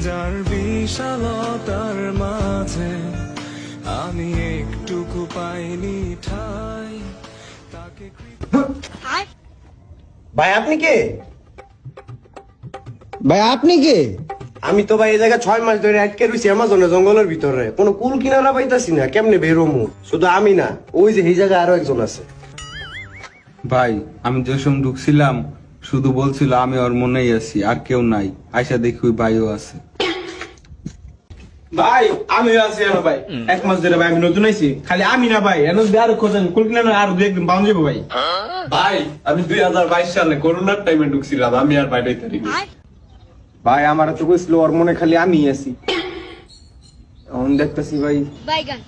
যার বিশালতার মাঝে আমি একটুকু পাইনি ঠাই তাকে ভাই আপনি কে? ভাই আপনি কে? আমি তো ভাই এই জায়গায় 6 মাস ধরে আটকে রয়েছি অ্যামাজনের জঙ্গলের ভিতরে, কোনো কুল কিনারা পাইতাছি না, কেমনে বেরোমু? শুধু আমি না, ওই যে এই জায়গায় আরো একজন আছে। ভাই আমি যে সময় ঢুকছিলাম শুধু বলছিল আমি ওর মনেই আছি, আর কেউ নাই। আয়সা দেখি ওই ভাইও আছে। ভাই আমি আছি এনো ভাই, 1 মাস ধরে ভাই আমি নতুন আইছি, খালি আমি না ভাই এনো আরো খোঁজেন কুলকিনা আর 2-1 দিন পাউন যাবো ভাই। ভাই আমি 2022 সালে করোনার টাইমে ঢুকছিলাম, আমি আর বাইরে তারি ভাই আমার তো কইছিল ওর মনে খালি আমি আছি, এখন দেখতেছি ভাই বাইগান